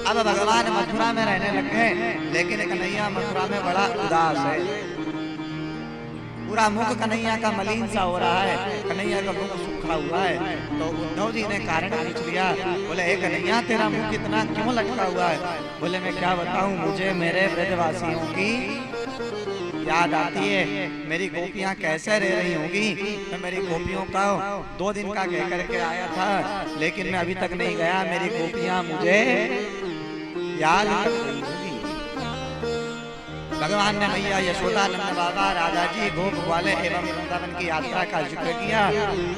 अब भगवान मथुरा में रहने लग गए, लेकिन कन्हैया मथुरा में बड़ा उदास है। पूरा मुख कन्हैया का मलिन सा हो रहा है, कन्हैया का मुख सूखा हुआ है। तो उद्धव जी ने कारण पूछ लिया, बोले हे कन्हैया तेरा मुख इतना क्यों लटका हुआ है? बोले मैं क्या बताऊं, मुझे मेरे ब्रजवासियों की याद आती है। मेरी गोपियां कैसे रह रही होंगी। मैं मेरी गोपियों का 2 दिन का कह करके आया था, लेकिन मैं अभी तक नहीं गया। मेरी गोपियां मुझे याद कर रही होंगी। भगवान ने मैया यशोदा, नंद बाबा, राधा जी, गोप ग्वाले एवं वृंदावन की यात्रा का जिक्र किया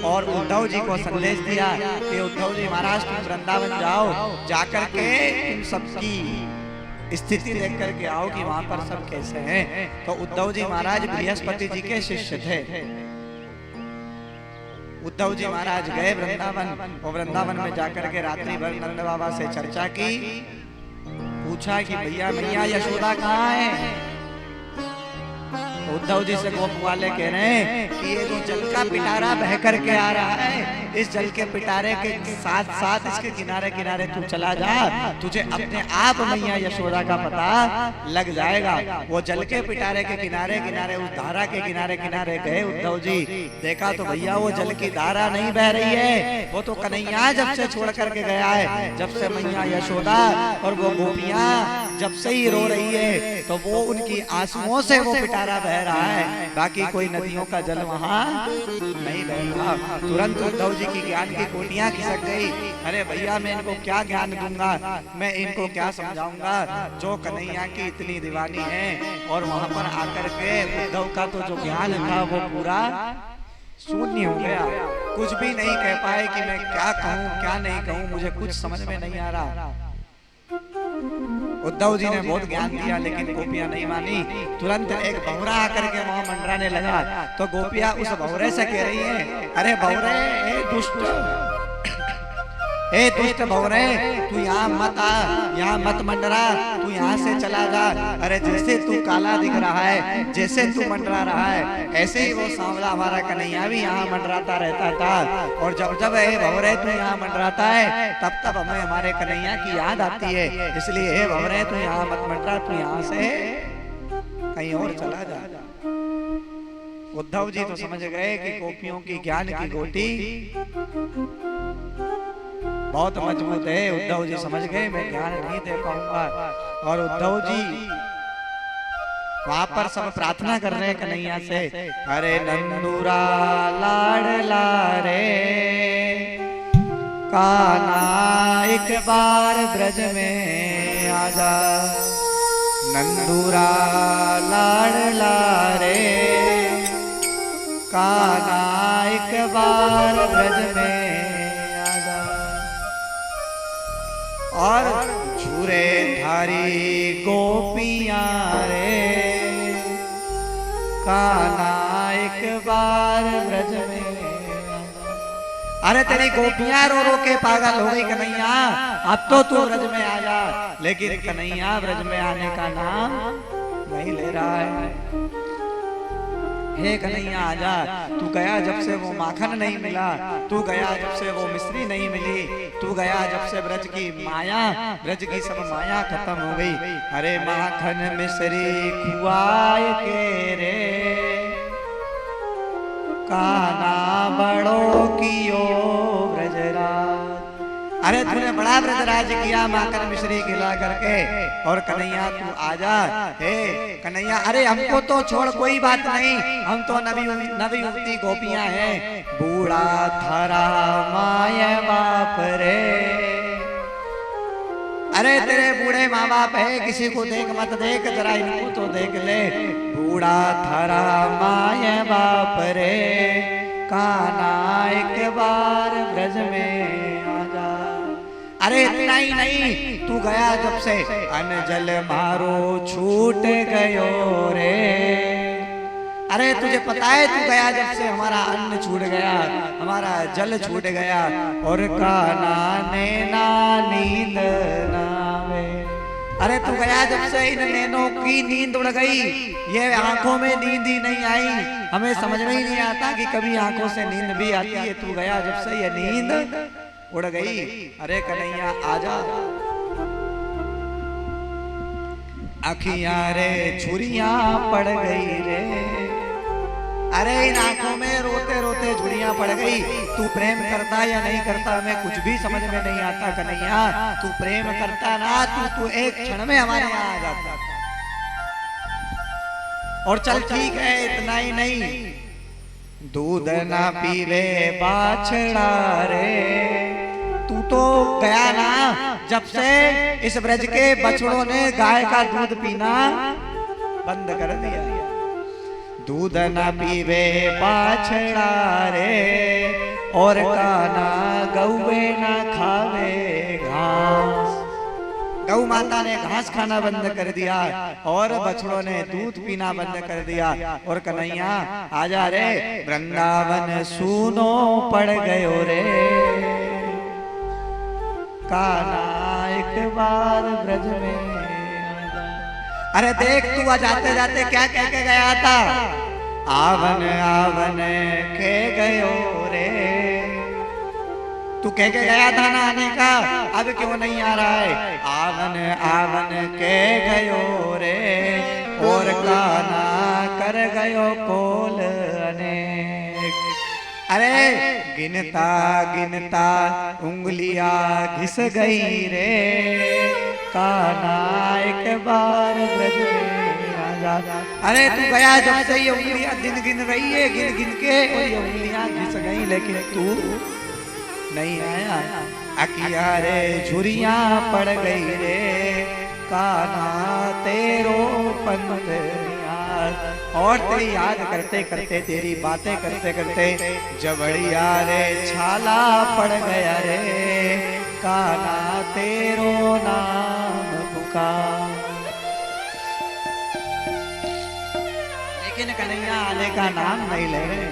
और उद्धव जी को संदेश दिया कि उद्धव जी महाराज तुम वृंदावन जाओ, जाकर के तुम सबकी स्थिति देख करके आओ कि वहां पर सब कैसे हैं। तो उद्धव जी महाराज बृहस्पति जी के शिष्य थे। उद्धव जी महाराज गए वृंदावन और वृंदावन में जाकर के रात्रि भर नंद बाबा से चर्चा की। पूछा कि भैया मैया यशोदा कहाँ है? उद्धव जी से गोप वाले कह रहे हैं कि ये जो जल का पिटारा बह करके आ रहा है, इस जल के पिटारे के साथ साथ इसके किनारे किनारे तू चला जा, तुझे अपने आप मैया यशोदा का पता लग जाएगा। वो जल के पिटारे के किनारे किनारे उस धारा के किनारे किनारे गए उद्धव जी। देखा तो भैया वो जल की धारा नहीं बह रही है, वो तो कन्हैया जब से छोड़ करके गया है, जब से मैया यशोदा और वो गोपियां जब से ही रो रही है, तो वो उनकी आंसुओं से वो पिटारा बह रहा है। बाकी कोई नदियों का जल वहाँ नहीं बह रहा। तुरंत उद्धव जी की ज्ञान की कोटियां खिसक गई। अरे भैया मैं इनको क्या ज्ञान दूंगा, मैं इनको क्या समझाऊंगा, जो कन्हैया की इतनी दीवानी है। और वहां पर आकर के उद्धव का तो जो ज्ञान था वो पूरा शून्य हो गया। कुछ भी नहीं कह पाए कि मैं क्या कहूँ क्या नहीं कहूँ, मुझे कुछ समझ में नहीं आ रहा। उद्धव जी ने बहुत ज्ञान दिया लेकिन गोपियां नहीं मानी। तुरंत एक भौरा आकर के वहां मंडराने लगा। तो गोपियां उस भौरे से कह रही हैं, अरे भौरे ए दुष्ट भौरे, तू यहाँ मत आ, यहाँ मत मंडरा, तू यहाँ से चला जा। अरे जैसे तू काला दिख रहा है, जैसे तू मंडरा रहा है, ऐसे ही वो सांवला हमारा कन्हैया भी यहाँ मंडराता रहता था। और जब जब हे भौरे तू यहाँ मंडराता है, तब तब हमें हमारे कन्हैया की याद आती है। इसलिए हे भौरे तू यहाँ मत मंडरा, तू यहाँ से कहीं और चला जा। उद्धव जी तो समझ गए कि गोपियों की ज्ञान की गोटी बहुत मजबूत है। उद्धव जी समझ गए मैं ज्ञान नहीं दे पाऊंगा। और उद्धव जी वहां पर सब प्रार्थना कर रहे हैं कन्हैया से, अरे नंदुरा लाडला रे कान्हा एक बार ब्रज में आजा। नंदुरा लाडला रे कान्हा एक बार ब्रज में और झूरे धारी गोपियां रे कान्हा एक बार ब्रज में। अरे तेरी गोपियां रो रो के पागल हो गई कन्हैया, अब तो तू ब्रज में आ जा। लेकिन कन्हैया ब्रज में आने का नाम नहीं ले रहा है। हे कन्हैया आजा, तू गया जब से वो माखन नहीं मिला, तू गया जब से वो मिश्री नहीं मिली, तू गया जब से ब्रज की माया, ब्रज की सब माया खत्म हो गई। अरे माखन मिश्री खुआए के रे कान्हा बड़ो कियो ब्रजराज। अरे तूने बड़ा ब्रजराज किया माखन मिश्री खिला करके। और कन्हैया तू आजा, हे कन्हैया। अरे हमको तो छोड़ कोई बात नहीं, हम तो नवी युवती गोपियां हैं। बूढ़ा थारा माय बाप रे, अरे तेरे बूढ़े माँ बाप है, किसी को देख मत देख, जरा इनको तो देख ले। बूढ़ा थारा माय बाप रे कान्हा एक बार ब्रज में आजा। अरे इतना ही नहीं, तू गया जब से अनजल मारो छूट गयो रे। अरे तुझे पता है तू गया जब से हमारा अन्न छूट गया, हमारा जल छूट गया। और कान्हा नैना नींद नावे। अरे तू गया जब से इन नैनों की नींद उड़ गई, ये आंखों में नींद ही नहीं आई। हमें समझ में ही नहीं आता कि कभी आंखों से नींद भी आती है। तू गया जब से ये नींद उड़ गई। अरे कन्हैया आजा। अखियां रे झुरियां पड़ गई रे। अरे इन आंखों में रोते रोते झुरियां पड़ गई। तू प्रेम करता या नहीं करता हमें कुछ भी समझ में नहीं आता कन्हैया। तू प्रेम करता ना तू एक क्षण में हमारे यहाँ आ जाता। और चल ठीक है, इतना ही नहीं, दूध ना पीवे बाछड़ा रे। तू तो गया ना जब से इस ब्रज के बछड़ों ने गाय का दूध पीना बंद कर दिया। दूध ना पीवे बाछड़ा रे और काना गौवे ना खावे घास। गौ माता ने घास खाना बंद कर दिया और बछड़ों ने दूध पीना बंद कर दिया। और कन्हैया आजा रे, वृंदावन सूनो पड़ गयो रे। काना एक बार ब्रज में आजा। अरे देख तू जाते जाते क्या कह के गया था? आवन आवन के गयो रे। तू कह के गया था ना आने का, अब क्यों नहीं आ रहा है? आवन आवन के गयो रे और काना कर गयो कोल अनेक। अरे गिनता गिनता उंगलियां घिस गई रे। काना एक बार ब्रज में आजा। अरे तू गया जब से ये उंगलियां दिन गिन रही है, गिन गिन के और ये उंगलियां घिस गई, लेकिन तू नहीं आया। अखिया रे झुरियां पड़ गई रे। काना तेरो पंथ याद। और तेरी याद करते करते, तेरी बातें करते करते जबड़िया रे छाला पड़ गया रे। काना तेरो नाम पुकार। लेकिन कन्हैया आने का नाम नहीं ले रहे।